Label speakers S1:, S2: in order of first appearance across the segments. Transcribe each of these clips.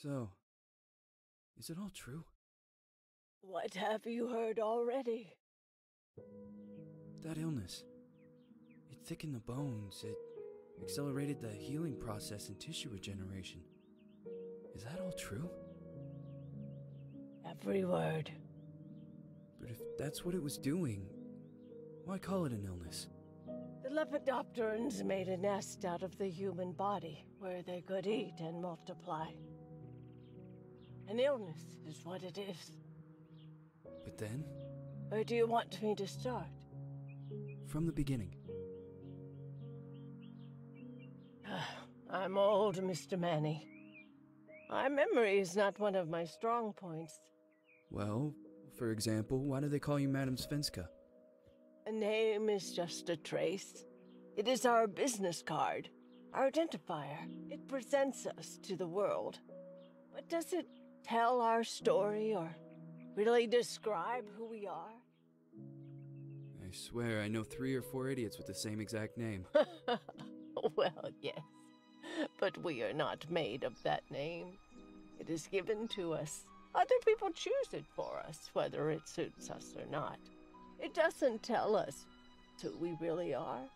S1: So, is it all true?
S2: What have you heard already?
S1: That illness. It thickened the bones. It accelerated the healing process and tissue regeneration. Is that all true?
S2: Every word.
S1: But if that's what it was doing, why call it an illness?
S2: The Lepidopterans made a nest out of the human body where they could eat and multiply. An illness is what it is.
S1: But then,
S2: Where do you want me to start?
S1: from the beginning.
S2: I'm old, Mr. Manny. My memory is not one of my strong points.
S1: Well, for example, why do they call you Madam Svenska?
S2: A name is just a trace. It is our business card, our identifier. It presents us to the world. But does it tell our story or really describe who we are?
S1: I swear I know 3 or 4 idiots with the same exact name.
S2: Well, yes. But we are not made of that name. It is given to us. Other people choose it for us, whether it suits us or not. It doesn't tell us who we really are.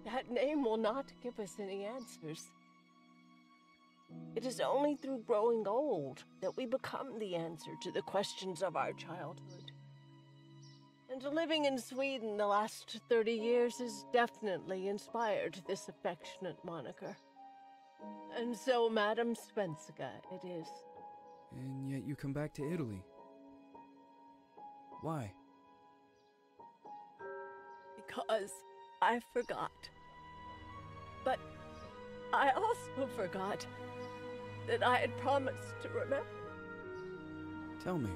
S2: That name will not give us any answers. It is only through growing old that we become the answer to the questions of our childhood. And living in Sweden the last 30 years has definitely inspired this affectionate moniker. And so, Madam Svenska, it is.
S1: And yet you come back to Italy. Why?
S2: Because I forgot. But I also forgot that I had promised to remember.
S1: Tell me.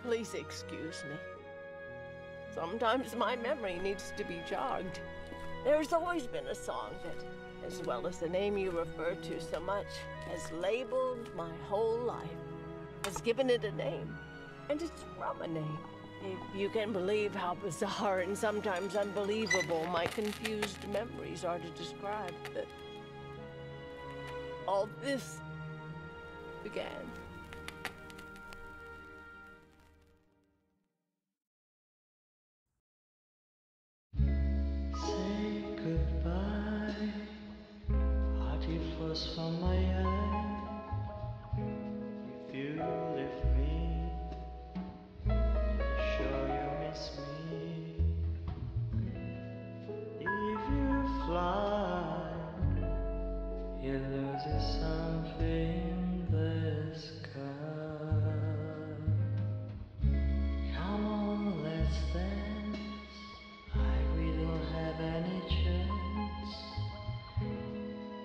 S2: Please excuse me. Sometimes my memory needs to be jogged. There's always been a song that, as well as the name you refer to so much, has labeled my whole life, has given it a name, and it's from a name. If you can believe how bizarre and sometimes unbelievable my confused memories are to describe that all this began.
S3: Say goodbye, hearty frost from my eye. If you leave me, sure you miss me. If you fly, you lose something in the sky. Come on, let's dance. We don't have any chance.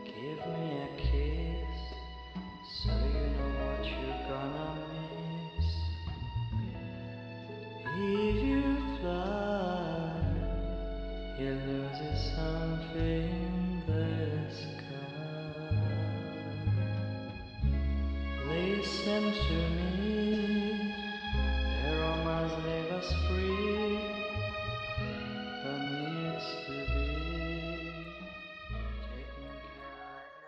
S3: Give me a kiss, so you know what you're gonna miss. If you fly, you lose something in the sky. Listen to me, the romance leave us free. There needs to be taking care of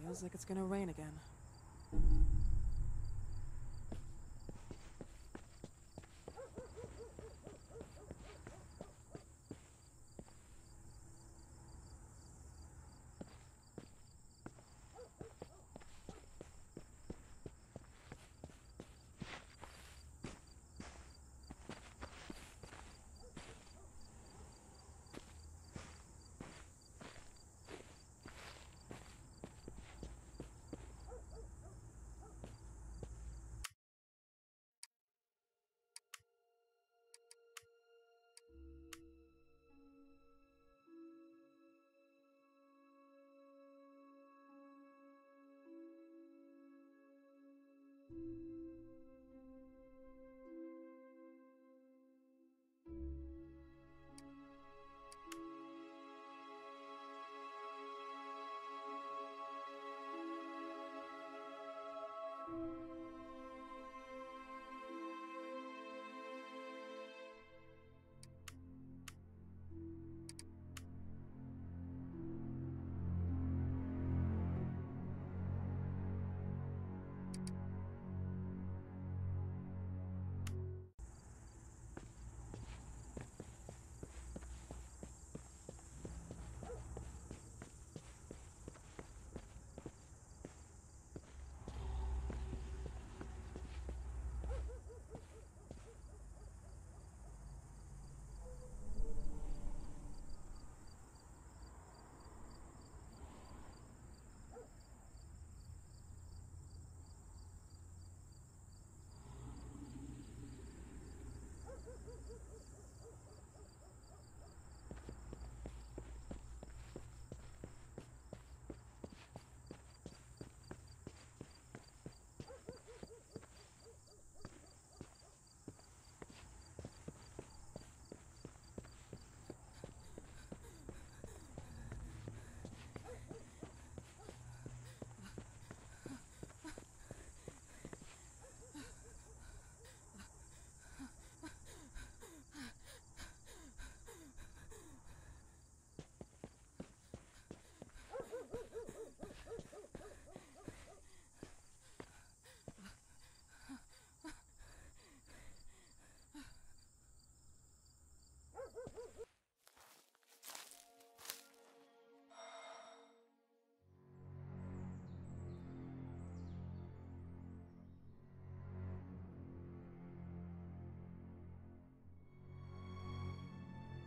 S4: Feels like it's gonna rain again.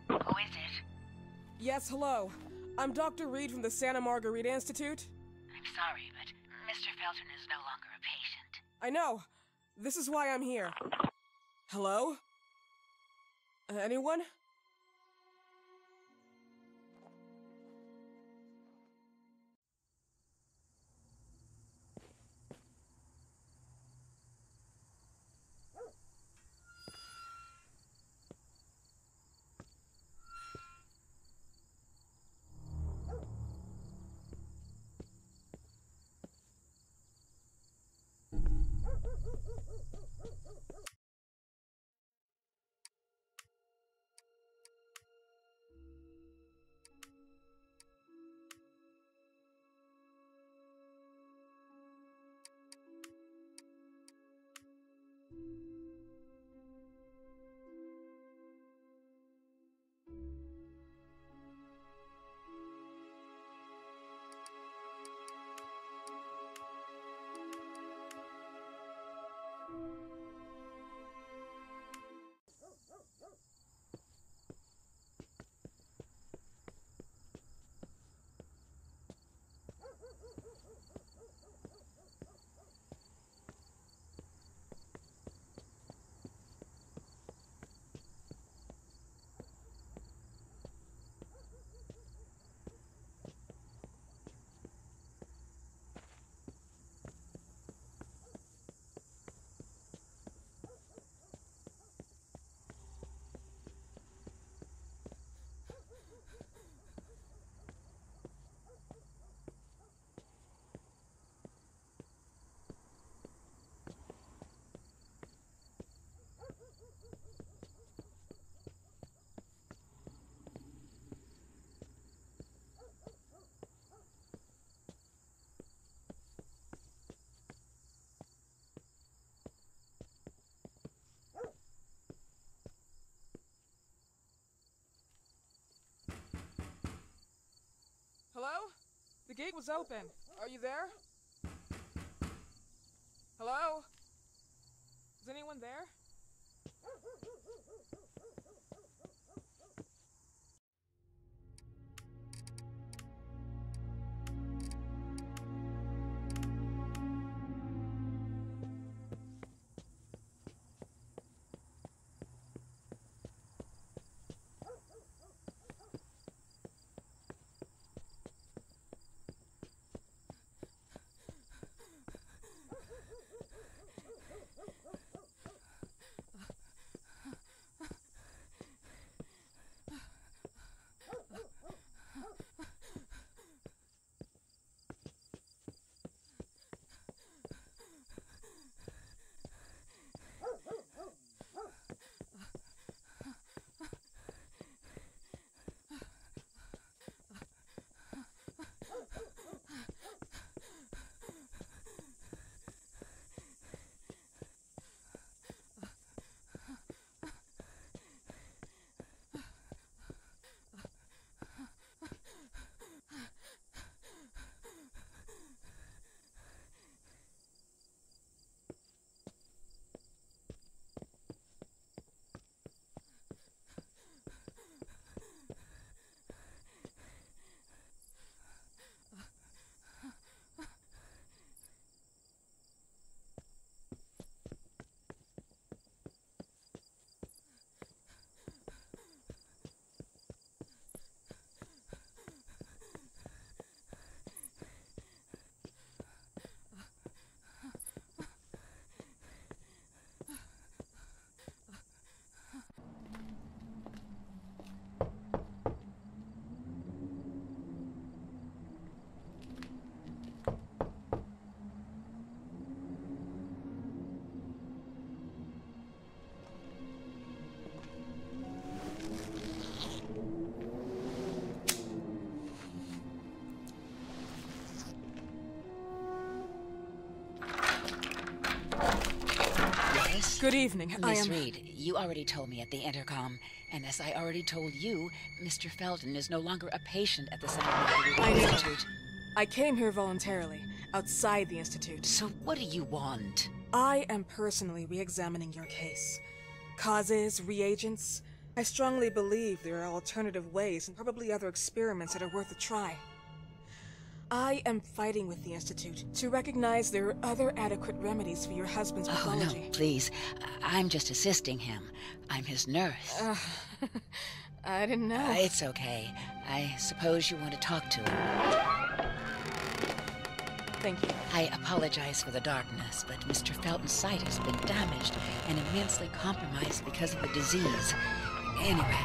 S5: Who is it?
S4: Yes, hello. I'm Dr. Reed from the Santa Margarita Institute.
S5: I'm sorry, but Mr. Felton is no longer a patient.
S4: I know. This is why I'm here. Hello? Anyone? The gate was open. Are you there? Hello? Is anyone there? Good evening.
S5: Miss Reed, you already told me at the intercom, and as I already told you, Mr. Felton is no longer a patient at the Scientific Institute.
S4: I came here voluntarily, outside the Institute.
S5: So what do you want?
S4: I am personally re-examining your case. Causes, reagents. I strongly believe there are alternative ways and probably other experiments that are worth a try. I am fighting with the Institute to recognize there are other adequate remedies for your husband's pathology.
S5: Oh, no, please. I'm just assisting him. I'm his nurse.
S4: I didn't know.
S5: It's okay. I suppose you want to talk to him.
S4: Thank you.
S5: I apologize for the darkness, but Mr. Felton's sight has been damaged and immensely compromised because of the disease. Anyway,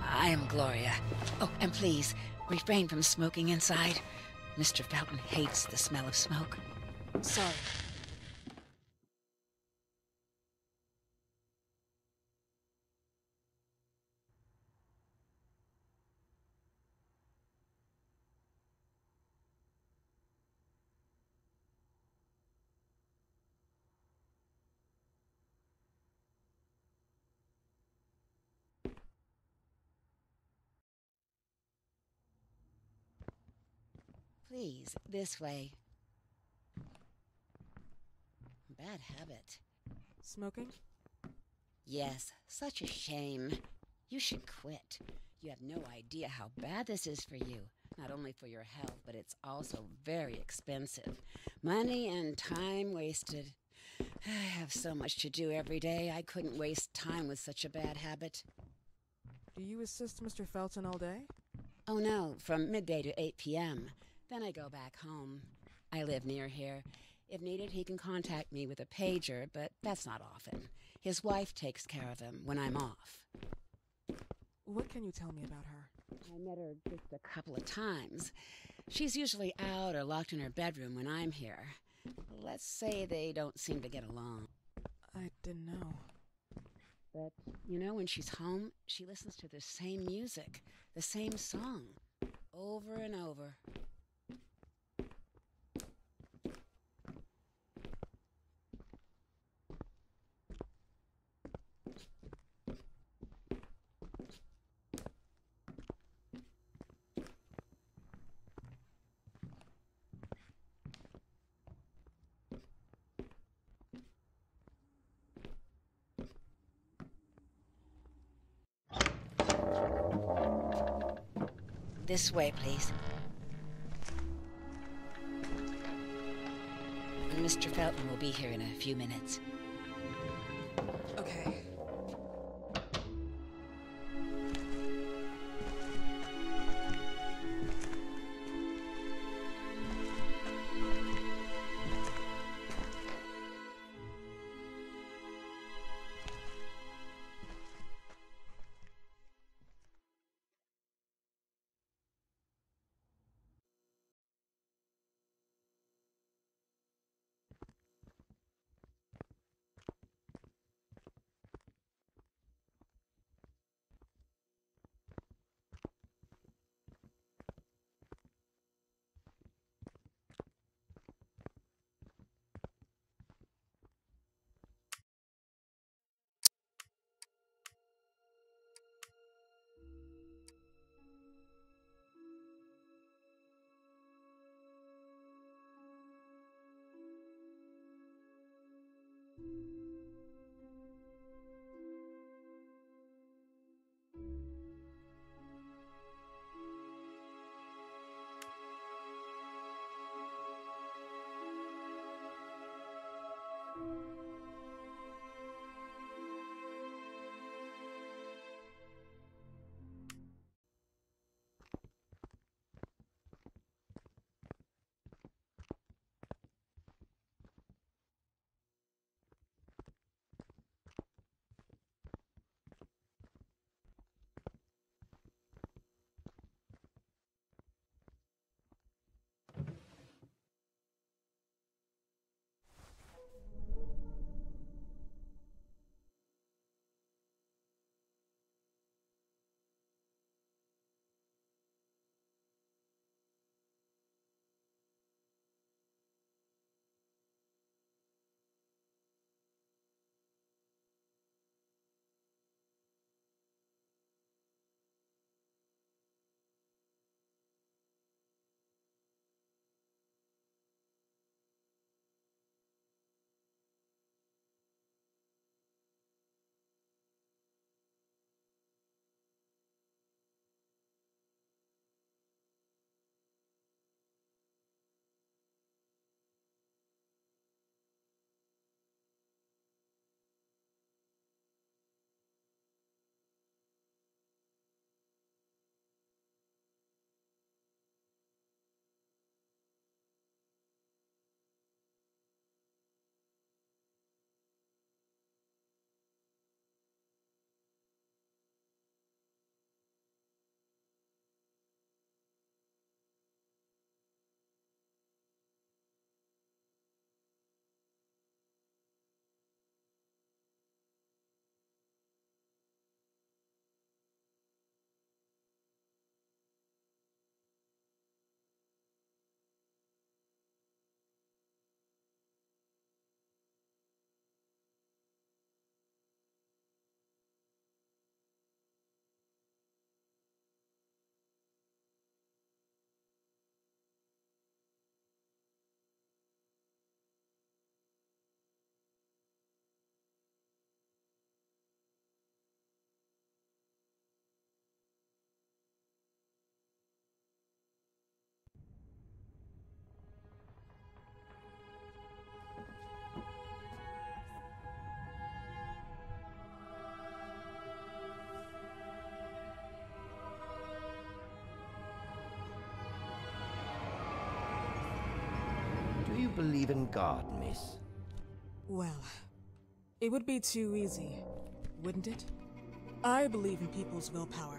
S5: I am Gloria. Oh, and please, refrain from smoking inside. Mr. Felton hates the smell of smoke.
S4: Sorry.
S5: Please, this way. Bad habit.
S4: Smoking?
S5: Yes, such a shame. You should quit. You have no idea how bad this is for you. Not only for your health, but it's also very expensive. Money and time wasted. I have so much to do every day. I couldn't waste time with such a bad habit.
S4: Do you assist Mr. Felton all day?
S5: Oh no, from midday to 8 p.m. Then I go back home. I live near here. If needed, he can contact me with a pager, but that's not often. His wife takes care of him when I'm off.
S4: What can you tell me about her?
S5: I met her just a couple of times. She's usually out or locked in her bedroom when I'm here. Let's say they don't seem to get along.
S4: I didn't know.
S5: But, you know, when she's home, she listens to the same music, the same song, over and over. This way, please. Mr. Felton will be here in a few minutes.
S4: Okay.
S6: Do you believe in God, miss?
S4: Well, it would be too easy, wouldn't it? I believe in people's willpower.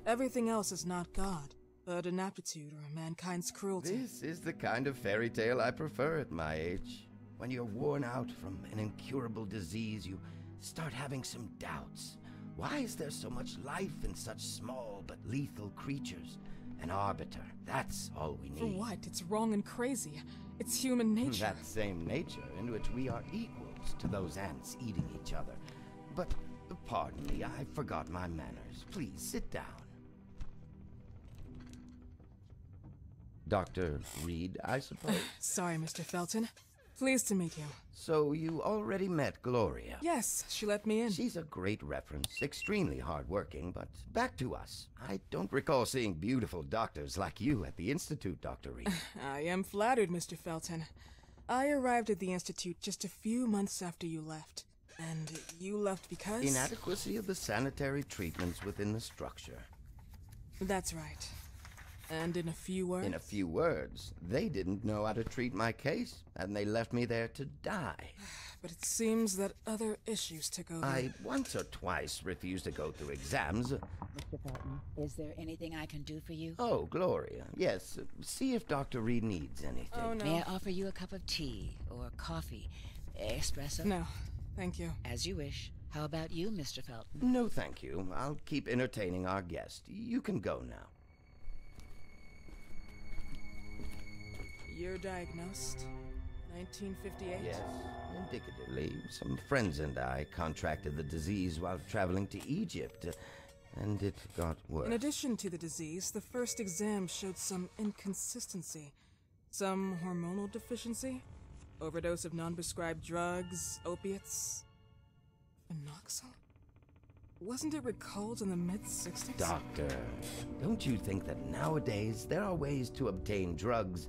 S4: Everything else is not God, but an aptitude or mankind's cruelty.
S6: This is the kind of fairy tale I prefer at my age. When you're worn out from an incurable disease, you start having some doubts. Why is there so much life in such small but lethal creatures? An arbiter, that's all we need.
S4: For what? It's wrong and crazy. It's human nature.
S6: That same nature in which we are equals to those ants eating each other. But, pardon me, I forgot my manners. Please, sit down. Dr. Reed, I suppose?
S4: Sorry, Mr. Felton. Pleased to meet you.
S6: So you already met Gloria?
S4: Yes, she let me in.
S6: She's a great reference, extremely hardworking, but back to us. I don't recall seeing beautiful doctors like you at the Institute, Dr. Reed.
S4: I am flattered, Mr. Felton. I arrived at the Institute just a few months after you left. And you left because?
S6: Inadequacy of the sanitary treatments within the structure.
S4: That's right. And in a few words?
S6: In a few words, they didn't know how to treat my case, and they left me there to die.
S4: But it seems that other issues took over.
S6: I once or twice refused to go through exams.
S5: Mr. Felton, is there anything I can do for you?
S6: Oh, Gloria. Yes, see if Dr. Reed needs anything.
S4: Oh, no.
S5: May I offer you a cup of tea or coffee? Espresso?
S4: No, thank you.
S5: As you wish. How about you, Mr. Felton?
S6: No, thank you. I'll keep entertaining our guest. You can go now.
S4: You're diagnosed? 1958?
S6: Yes. Indicatively, some friends and I contracted the disease while traveling to Egypt, and it got worse.
S4: In addition to the disease, the first exam showed some inconsistency. Some hormonal deficiency? Overdose of non-prescribed drugs, opiates? Phenoxyl? Wasn't it recalled in the mid-60s?
S6: Doctor, don't you think that nowadays there are ways to obtain drugs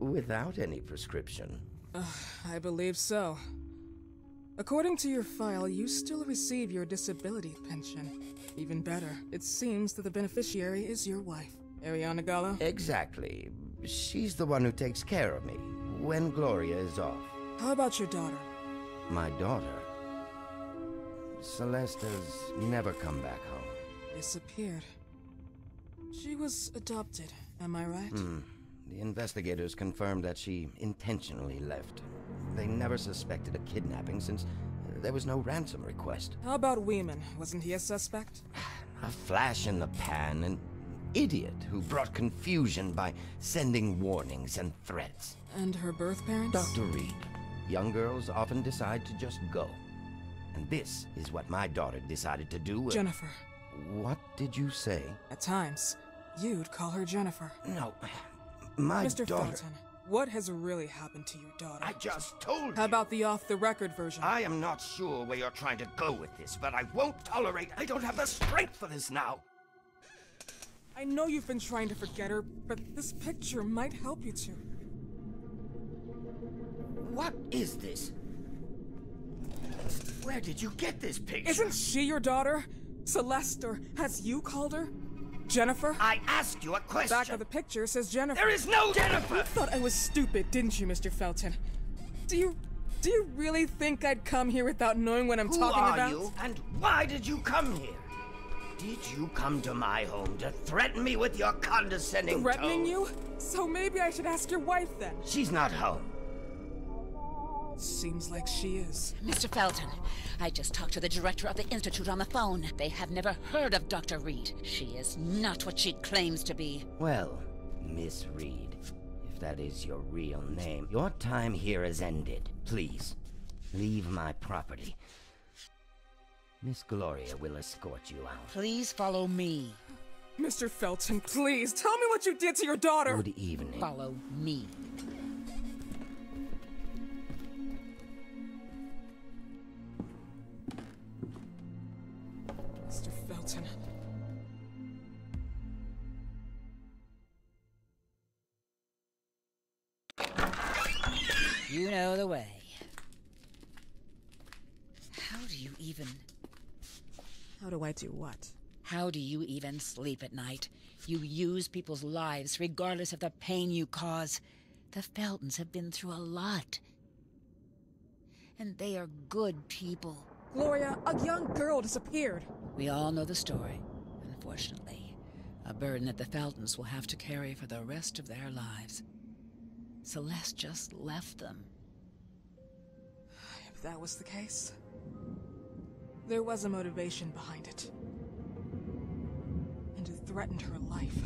S6: without any prescription?
S4: I believe so. According to your file, you still receive your disability pension. Even better, it seems that the beneficiary is your wife, Ariana Gallo.
S6: Exactly. She's the one who takes care of me when Gloria is off.
S4: How about your daughter?
S6: My daughter? Celeste has never come back home.
S4: Disappeared. She was adopted, am I right?
S6: The investigators confirmed that she intentionally left. They never suspected a kidnapping since there was no ransom request.
S4: How about Weeman? Wasn't he a suspect?
S6: A flash in the pan, an idiot who brought confusion by sending warnings and threats.
S4: And her birth parents?
S6: Dr. Reed, young girls often decide to just go. And this is what my daughter decided to do.
S4: Jennifer.
S6: What did you say?
S4: At times, you'd call her Jennifer.
S6: No, my
S4: Mr.
S6: daughter...
S4: Felton, what has really happened to your daughter?
S6: I just told you.
S4: How about the off-the-record version?
S6: I am not sure where you're trying to go with this, but I won't tolerate... I don't have the strength for this now.
S4: I know you've been trying to forget her, but this picture might help you to.
S6: What is this? Where did you get this picture?
S4: Isn't she your daughter? Celeste, or has you called her? Jennifer?
S6: I asked you a question.
S4: Back of the picture says Jennifer.
S6: There is no Jennifer!
S4: You thought I was stupid, didn't you, Mr. Felton? Do you really think I'd come here without knowing what I'm talking about?
S6: Who are you, and why did you come here? Did you come to my home to threaten me with your condescending
S4: Threatening
S6: tone?
S4: you? So maybe I should ask your wife then.
S6: She's not home.
S4: Seems like she is.
S5: Mr. Felton, I just talked to the director of the Institute on the phone. They have never heard of Dr. Reed. She is not what she claims to be.
S6: Well, Miss Reed, if that is your real name, your time here has ended. Please, leave my property. Miss Gloria will escort you out.
S5: Please follow me.
S4: Mr. Felton, please, tell me what you did to your daughter!
S6: Good evening.
S5: Follow me.
S4: Mr. Felton.
S5: You know the way. How do you even...
S4: How do I do what?
S5: How do you even sleep at night? You use people's lives regardless of the pain you cause. The Feltons have been through a lot. And they are good people.
S4: Gloria, a young girl disappeared.
S5: We all know the story, unfortunately. A burden that the Feltons will have to carry for the rest of their lives. Celeste just left them.
S4: If that was the case, there was a motivation behind it. And it threatened her life.